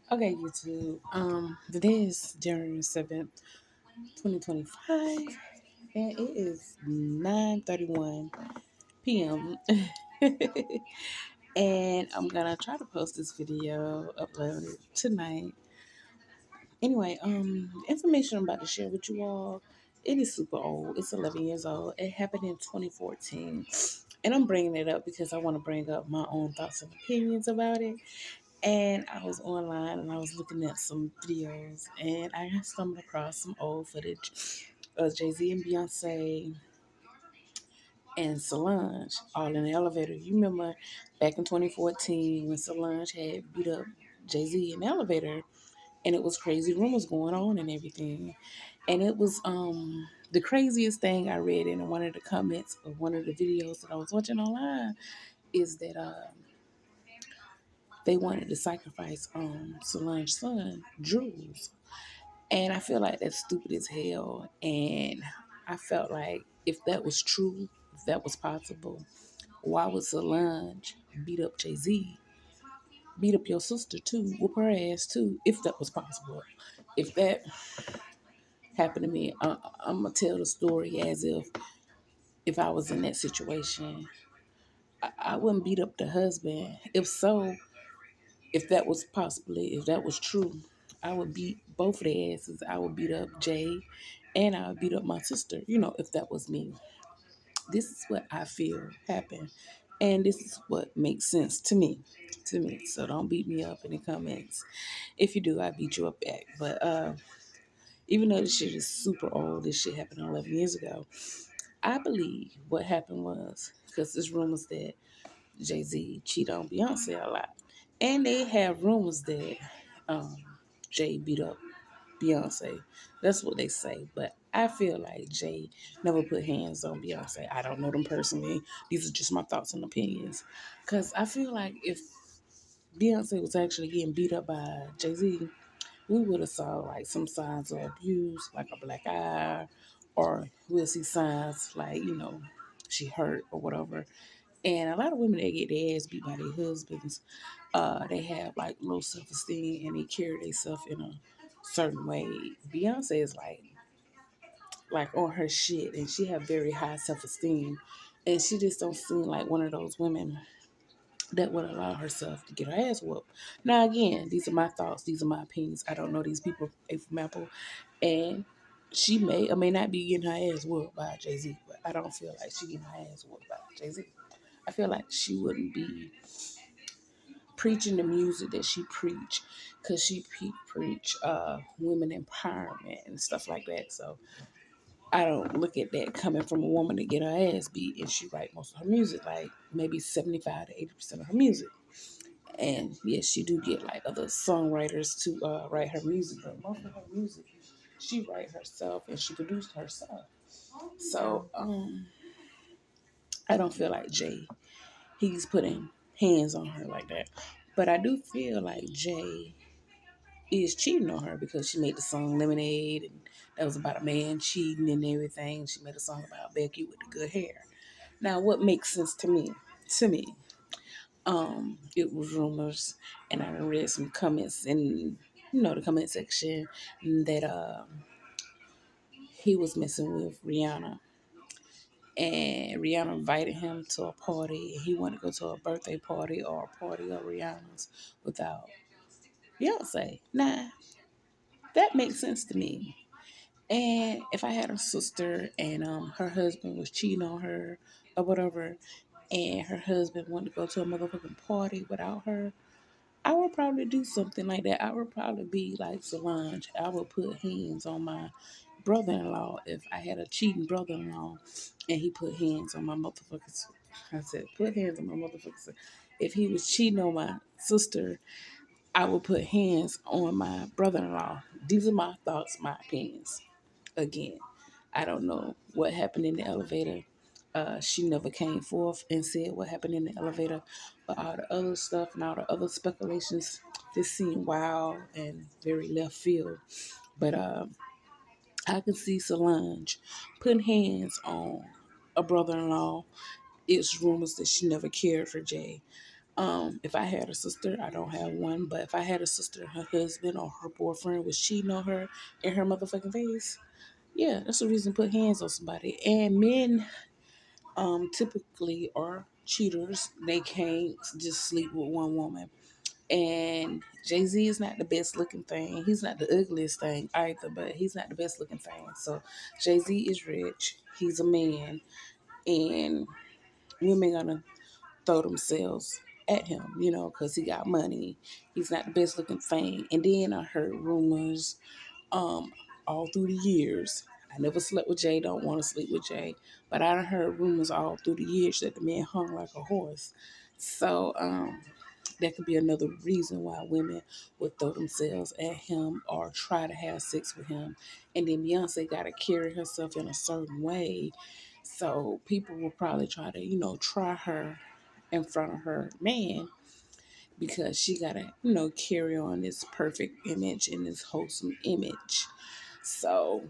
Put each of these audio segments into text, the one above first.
Okay, YouTube. Today is January 7th, 2025, and it is 9:31 p.m. And I'm gonna try to post this video, upload it tonight. Anyway, information I'm about to share with you all, it is super old. It's 11 years old. It happened in 2014. And I'm bringing it up because I want to bring up my own thoughts and opinions about it. And I was online and I was looking at some videos and I stumbled across some old footage of Jay-Z and Beyonce and Solange all in the elevator. You remember back in 2014 when Solange had beat up Jay-Z in the elevator and it was crazy rumors going on and everything. And it was the craziest thing I read in one of the comments of one of the videos that I was watching online is that they wanted to sacrifice Solange's son, Jules. And I feel like that's stupid as hell. And I felt like if that was true, if that was possible, why would Solange beat up Jay-Z? Beat up your sister too, whoop her ass too, if that was possible. If that happened to me, I'm gonna tell the story as if I was in that situation. I wouldn't beat up the husband. If so, if that was possibly, if that was true, I would beat both of their asses. I would beat up Jay and I would beat up my sister, if that was me. This is what I feel happened. And this is what makes sense to me. To me. So don't beat me up in the comments. If you do, I beat you up back. But even though this shit is super old, this shit happened 11 years ago. I believe what happened was because there's rumors that Jay-Z cheated on Beyonce a lot. And they have rumors that um, Jay beat up Beyonce. That's what they say. But I feel like Jay never put hands on Beyonce. I don't know them personally. These are just my thoughts and opinions. Because I feel like if Beyonce was actually getting beat up by Jay-Z, we would have saw like some signs of abuse, like a black eye, or we'll see signs like, she hurt or whatever. And a lot of women that get their ass beat by their husbands, they have like low self esteem and they carry themselves in a certain way. Beyonce is like on her shit and she have very high self esteem. And she just don't seem like one of those women that would allow herself to get her ass whooped. Now again, these are my thoughts, these are my opinions. I don't know these people from Apple. And she may or may not be getting her ass whooped by Jay-Z, but I don't feel like she getting her ass whooped by Jay-Z. I feel like she wouldn't be preaching the music that she preach because she preach women empowerment and stuff like that. So I don't look at that coming from a woman to get her ass beat and she write most of her music, like maybe 75 to 80% of her music. And yes, she do get like other songwriters to write her music, but most of her music she write herself and she produced herself. So I don't feel like Jay he's putting hands on her like that. But I do feel like Jay is cheating on her because she made the song Lemonade and that was about a man cheating and everything. She made a song about Becky with the good hair. Now what makes sense to me, it was rumors and I read some comments in the comment section that he was messing with Rihanna. And Rihanna invited him to a party and he wanted to go to a birthday party or a party of Rihanna's without Beyonce. Now that makes sense to me. And if I had a sister and her husband was cheating on her or whatever, and her husband wanted to go to a motherfucking party without her, I would probably do something like that. I would probably be like Solange. I would put hands on my brother-in-law if I had a cheating brother-in-law and he put hands on my motherfuckers. I said, put hands on my motherfuckers. If he was cheating on my sister, I would put hands on my brother-in-law. These are my thoughts, my opinions. Again, I don't know what happened in the elevator. She never came forth and said what happened in the elevator, but all the other stuff and all the other speculations just seem wild and very left field. But I can see Solange putting hands on a brother-in-law. It's rumors that she never cared for Jay. If I had a sister, I don't have one, but if I had a sister, her husband or her boyfriend was cheating on her in her motherfucking face, yeah, that's a reason to put hands on somebody. And men typically are cheaters. They can't just sleep with one woman. And Jay-Z is not the best looking thing. He's not the ugliest thing either, but he's not the best looking thing. So Jay-Z is rich. He's a man. And women gonna throw themselves at him, because he got money. He's not the best looking thing. And then I heard rumors um, all through the years. I never slept with Jay, don't want to sleep with Jay. But I done heard rumors all through the years that the man hung like a horse. So that could be another reason why women would throw themselves at him or try to have sex with him. And then Beyonce got to carry herself in a certain way. So people will probably try to, try her in front of her man because she got to, carry on this perfect image and this wholesome image. So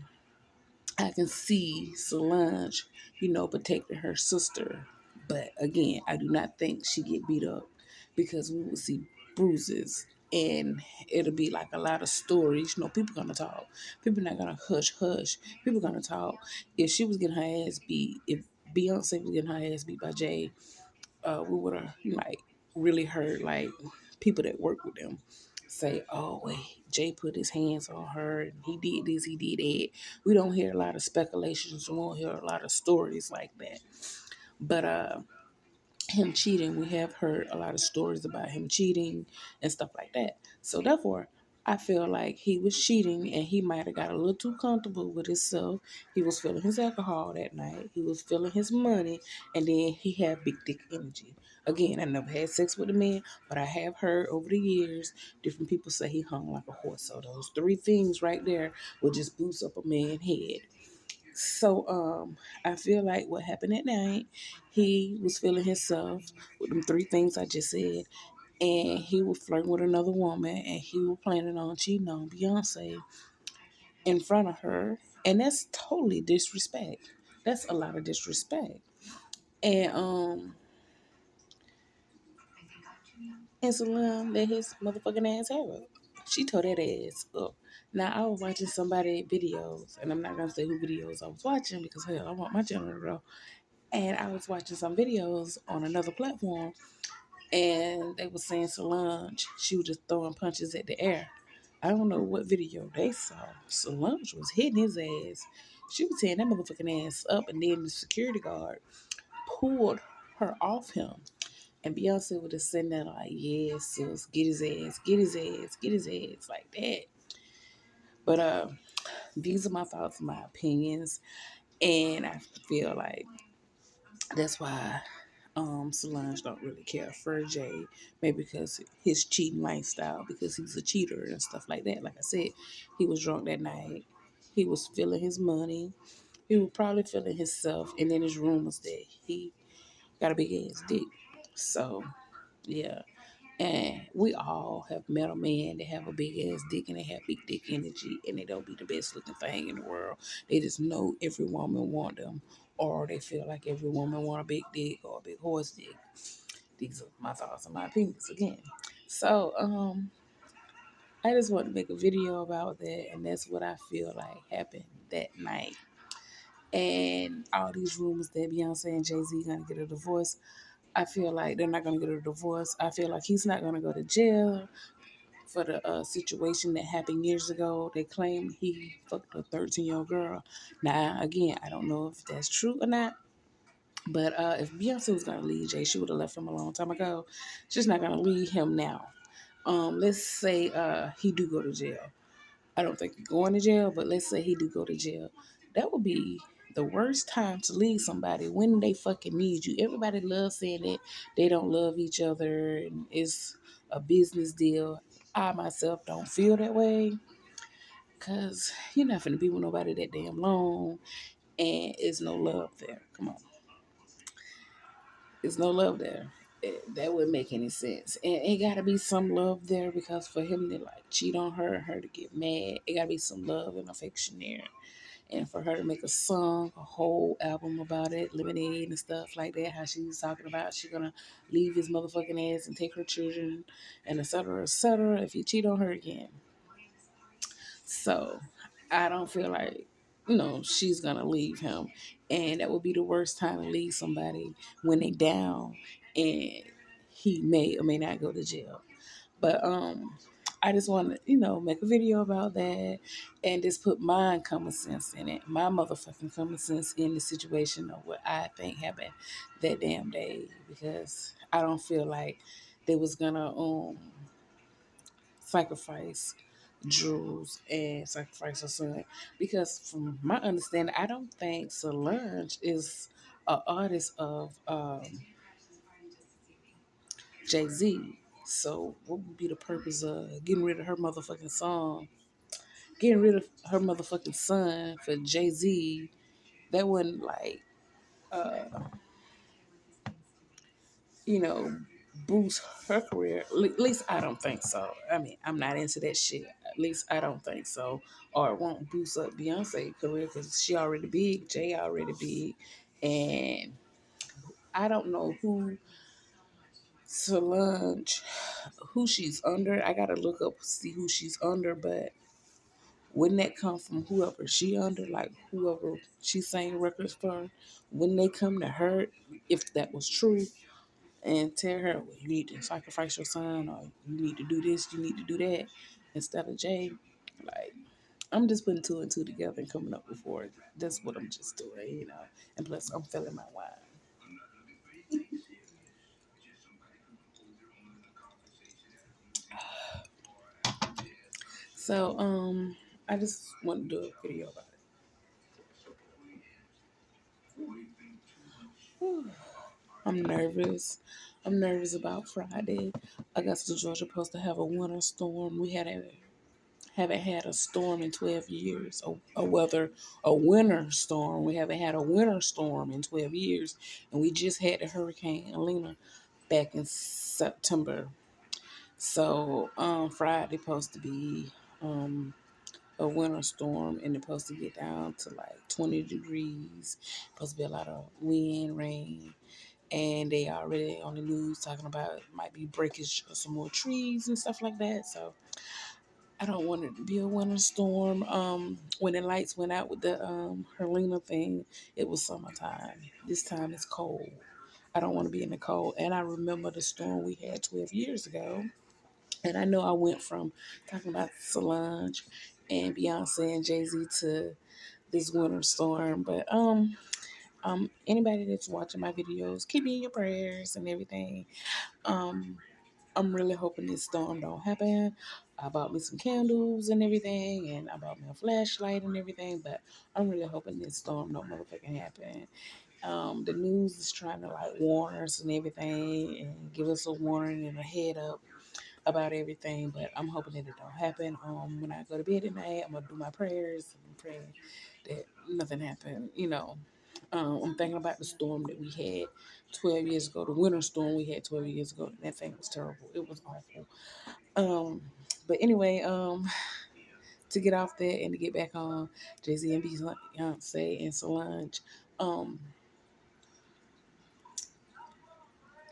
I can see Solange, protecting her sister. But again, I do not think she get beat up because we will see bruises and it'll be like a lot of stories. People gonna talk. People not gonna hush hush. People gonna talk. If she was getting her ass beat, if Beyonce was getting her ass beat by Jay, we would have like really heard like people that work with them say, "Oh wait, Jay put his hands on her and he did this, he did that." We don't hear a lot of speculations. We don't hear a lot of stories like that. But him cheating, we have heard a lot of stories about him cheating and stuff like that. So therefore, I feel like he was cheating and he might have got a little too comfortable with himself. He was feeling his alcohol that night. He was feeling his money, and then he had big dick energy. Again, I never had sex with a man, but I have heard over the years different people say he hung like a horse. So those three things right there will just boost up a man's head. So I feel like what happened at night, he was feeling himself with them three things I just said, and he was flirting with another woman, and he was planning on cheating on Beyonce in front of her, and that's totally disrespect. That's a lot of disrespect, and Solange let his motherfucking ass have it. She tore that ass up. Now I was watching somebody videos, and I'm not gonna say who videos I was watching because hell, I want my channel to grow. And I was watching some videos on another platform, and they were saying Solange, she was just throwing punches at the air. I don't know what video they saw. Solange was hitting his ass. She was tearing that motherfucking ass up, and then the security guard pulled her off him. And Beyonce would just sitting there like, yes, sis, get his ass, get his ass, get his ass, like that. But these are my thoughts and my opinions. And I feel like that's why Solange don't really care for Jay, maybe because his cheating lifestyle, because he's a cheater and stuff like that. Like I said, he was drunk that night. He was feeling his money. He was probably feeling himself. And then there's rumors that he got a big ass dick. So, yeah. And we all have met a man that have a big ass dick and they have big dick energy and they don't be the best looking thing in the world. They just know every woman want them, or they feel like every woman want a big dick or a big horse dick. These are my thoughts and my opinions again. So I just want to make a video about that, and that's what I feel like happened that night. And all these rumors that Beyonce and Jay-Z gonna get a divorce, I feel like they're not gonna get a divorce. I feel like he's not gonna go to jail for the situation that happened years ago. They claim he fucked a 13-year-old girl. Now, again, I don't know if that's true or not. But if Beyonce was gonna leave Jay, she would have left him a long time ago. She's not gonna leave him now. Let's say he do go to jail. I don't think he's going to jail, but let's say he do go to jail. That would be the worst time to leave somebody when they fucking need you. Everybody loves saying that they don't love each other and it's a business deal. I myself don't feel that way because you're not finna be with nobody that damn long and it's no love there. Come on. There's no love there. That wouldn't make any sense. And it gotta be some love there because for him to like cheat on her and her to get mad, it gotta be some love and affection there. And for her to make a song, a whole album about it, Lemonade and stuff like that, how she was talking about she gonna leave his motherfucking ass and take her children and et cetera, if he cheat on her again. So I don't feel like, she's gonna leave him. And that would be the worst time to leave somebody when they down and he may or may not go to jail. But I just want to, make a video about that and just put my common sense in it, my motherfucking common sense in the situation of what I think happened that damn day, because I don't feel like they was gonna sacrifice Jules and sacrifice her son, because from my understanding, I don't think Solange is an artist of Jay-Z. So what would be the purpose of getting rid of her motherfucking song, getting rid of her motherfucking son for Jay-Z? That wouldn't like, uh, you know, boost her career. At least I don't think so. I mean, I'm not into that shit. At least I don't think so. Or it won't boost up Beyonce's career because she already big, Jay already big, and I don't know who Solange, who she's under. I gotta look up see who she's under, but wouldn't that come from whoever she under, like whoever she sang records for? Wouldn't they come to her if that was true and tell her, well, you need to sacrifice your son, or you need to do this, you need to do that, instead of Jay? Like, I'm just putting two and two together and coming up with four. That's what I'm just doing. And plus, I'm feeling my wine. So, I just want to do a video about it. I'm nervous. I'm nervous about Friday. Augusta, Georgia, supposed to have a winter storm. We haven't had a storm in 12 years. A winter storm. We haven't had a winter storm in 12 years, and we just had the Hurricane Elena back in September. So, Friday supposed to be a winter storm, and it's supposed to get down to like 20 degrees. Supposed to be a lot of wind, rain, and they already on the news talking about it might be breakage of some more trees and stuff like that. So I don't want it to be a winter storm. When the lights went out with the Helena thing, it was summertime. This time it's cold. I don't want to be in the cold. And I remember the storm we had 12 years ago. And I know I went from talking about Solange and Beyonce and Jay-Z to this winter storm. But anybody that's watching my videos, keep me in your prayers and everything. Um, I'm really hoping this storm don't happen. I bought me some candles and everything, and I bought me a flashlight and everything, but I'm really hoping this storm don't motherfucking happen. The news is trying to like warn us and everything and give us a warning and a head up about everything, but I'm hoping that it don't happen. When I go to bed at night, I'm gonna do my prayers and pray that nothing happened. I'm thinking about the storm that we had 12 years ago, the winter storm we had 12 years ago. That thing was terrible. It was awful. But anyway, to get off that and to get back on Jay-Z and Beyonce and Solange, um,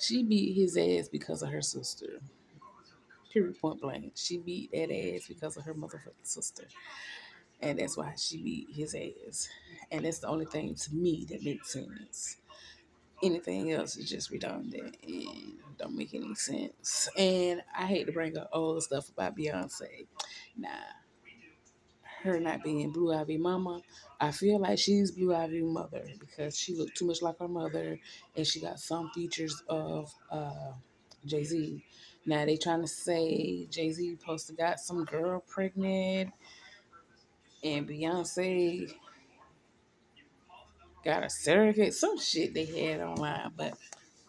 she beat his ass because of her sister. Period, point blank. She beat that ass because of her motherfucking sister. And that's why she beat his ass. And that's the only thing to me that makes sense. Anything else is just redundant and don't make any sense. And I hate to bring up all the stuff about Beyonce. Nah, her not being Blue Ivy mama, I feel like she's Blue Ivy mother because she looked too much like her mother and she got some features of Jay-Z. Now they trying to say Jay-Z supposed to got some girl pregnant and Beyonce got a surrogate, some shit they had online, but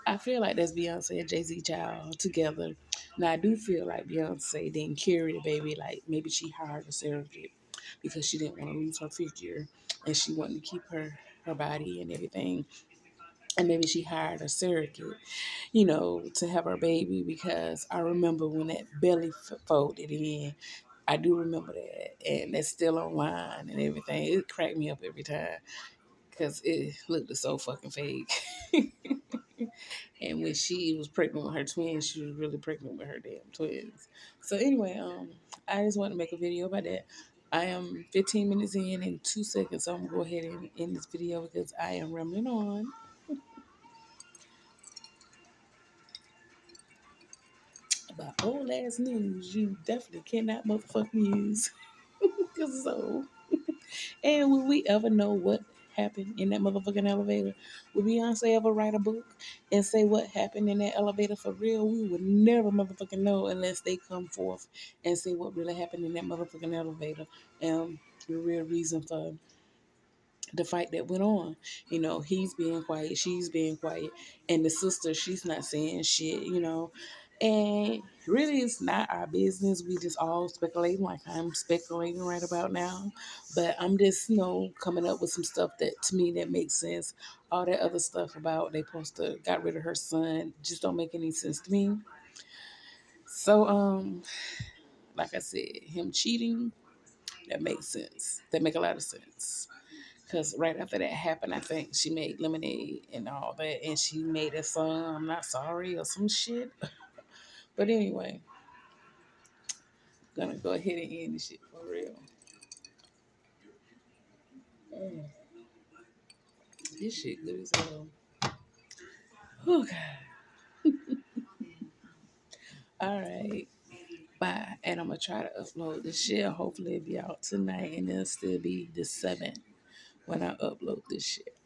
I feel like that's Beyonce and Jay-Z child together. Now I do feel like Beyonce didn't carry the baby, like maybe she hired a surrogate because she didn't want to lose her figure and she wanted to keep her body and everything. And maybe she hired a surrogate, to have her baby because I remember when that belly folded in I do remember that, and that's still online and everything. It cracked me up every time because it looked so fucking fake. And when she was pregnant with her twins, she was really pregnant with her damn twins. So anyway, I just want to make a video about that. I am 15 minutes in and 2 seconds, so I'm gonna go ahead and end this video because I am rambling on about old ass news you definitely cannot motherfucking use. Cause so, and will we ever know what happened in that motherfucking elevator? Will Beyonce ever write a book and say what happened in that elevator for real? We would never motherfucking know unless they come forth and say what really happened in that motherfucking elevator. The real reason for the fight that went on. You know, he's being quiet, she's being quiet, and the sister, she's not saying shit, you know. And really, it's not our business. We just all speculating, like I'm speculating right about now. But I'm just, coming up with some stuff that to me that makes sense. All that other stuff about they supposed to got rid of her son just don't make any sense to me. So, like I said, him cheating, that makes sense. That make a lot of sense. Because right after that happened, I think she made Lemonade and all that. And she made a song, I'm Not Sorry, or some shit. But anyway, gonna go ahead and end this shit for real. Mm, this shit good as hell. Oh, God. All right. Bye. And I'm gonna try to upload this shit. Hopefully it'll be out tonight and it'll still be the 7th when I upload this shit.